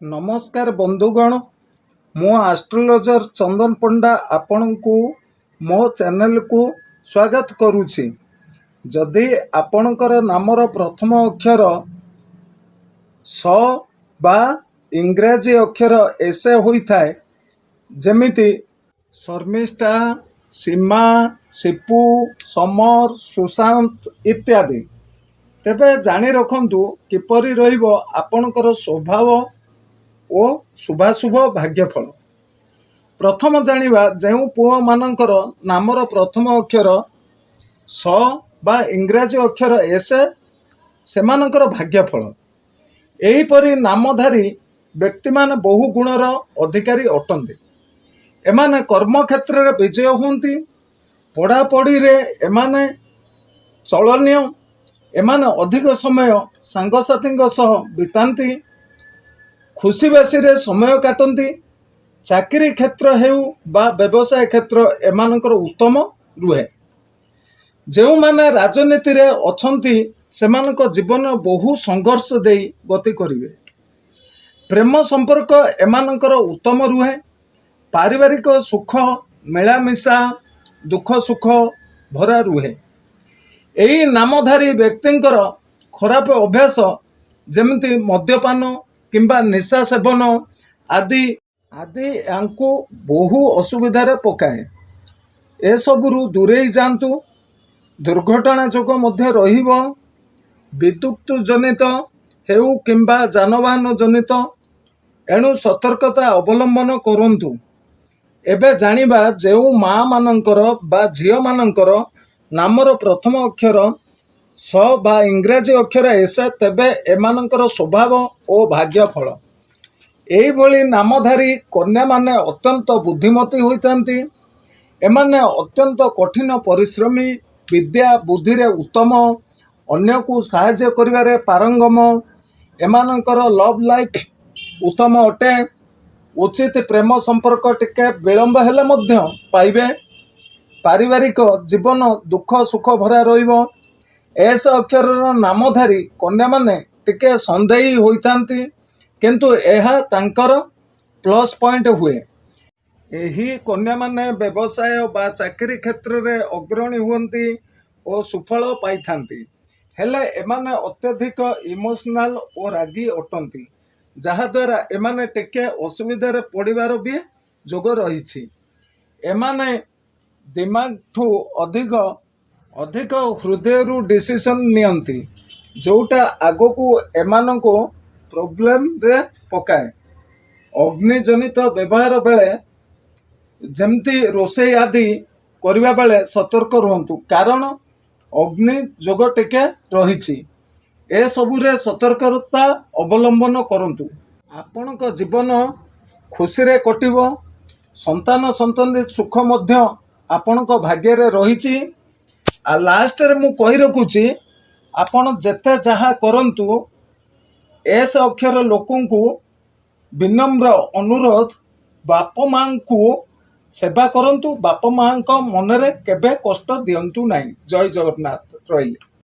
नमस्कार बंधुगण, मु एस्ट्रोलॉजर चंदन पंडा आपण को मो चैनल को स्वागत करुछि। जदि आपणकर नामर प्रथम अक्षर स बा इंग्राजी अक्षर एसे होइथाय, जेमिति शर्मिष्ठा, सीमा, सिपु, समर, सुशांत इत्यादि, तेबे जानी रखंतु किपरि रहिबो आपणकर स्वभाव ओ शुभाशुभ भाग्यफल। प्रथम जानिबा जेउ पुओ मानकर नामर प्रथम अक्षर स बा इंग्राजी अक्षर एस सेमानकर भाग्यफल। एहीपरि नामधारी व्यक्ति मान बहु गुणर अधिकारी अटंती। एमाने कर्म क्षेत्र रे विजय होंती, पढ़ापढ़ी रे एमाने चलनीय, एमाने अधिक समय सांगसाथी सह बितांती, खुशी बासी रे समय काटती, चाकरी क्षेत्र हेउ बा व्यवसाय क्षेत्र एमानकर उत्तम रुहे। जो माने राजनीति रे अछंती सेमानक जीवन बहु संघर्ष देई गति करिवे। प्रेम संपर्क एमानकर उत्तम रुहे। पारिवारिक सुख मिलामिशा दुख सुख भरा रुहे। एही नामधारी व्यक्तिंकर खराब अभ्यास जेमिति मद्यपान किंबा निशा सेवन आदि आदि यांकु बहु असुविधार पकाए। ए सबुरु दूरेई जांतु। दुर्घटना जोग मध्य रहिबो, विद्युत जनित हेउ किंबा जानवाहन जनित, एणु सतर्कता अवलंबन करंतु। एबे जानिबा जेउ माँ मानकर बा झियो मानकर नामर प्रथम अक्षर स बा इंग्राजी अक्षर एस, तेबे एमानकर स्वभाव ओ भाग्यफल। एही भली नामधारी कन्या माने अत्यंत बुद्धिमती होइतांती। एमाने अत्यंत कठिन परिश्रमी, विद्या बुद्धि रे उत्तम, अन्य को सहाय्य करिवारे पारंगम। एमानकर लव लाइफ उत्तम अटे। उचित प्रेम संपर्क टिके विलंब हेले मध्य पाइबे। पारिवारिक जीवन दुख सुख भरा रहिबो। एस अक्षर नामधारी कन्या माने टिके संदेही होइतांती, किंतु एहा तांकर प्लस पॉइंट हुए। एही कन्या माने व्यवसाय बा चाकरी क्षेत्र रे अग्रणी हुअंती और सुफल पाइथांती। हेले एमाने अत्यधिक इमोशनल और रागी अटंती, जहा द्वारा एमाने टिके असुविधा रे पड़िबार भी जोग रहिछि। एमाने दिमाग ठू अधिक अधिक हृदय रु डिसीजन नियंती, जोटा आगो को एमान को प्रॉब्लम रे पकाए। अग्निजनित व्यवहार बेले जेमती रोषे आदि करबा बेले सतर्क रहंतु, कारण अग्नि जोग टिके रहिछि। ए सबुरे सतर्कता अवलंबन करंतु। आपणक जीवन खुशी रे कटिबो। संतान संतति सुख मध्य आपणक भाग्य रे रहिछि। आ लास्ट रे मु कहि रखुछि, आपण जेते जहा करंतु एस अक्षर लोकं को विनम्र अनुरोध, बाप मां को सेवा करंतु। बाप मां को मन रे केबे कष्ट दियंतु नाही। जय जगन्नाथ। रहिली।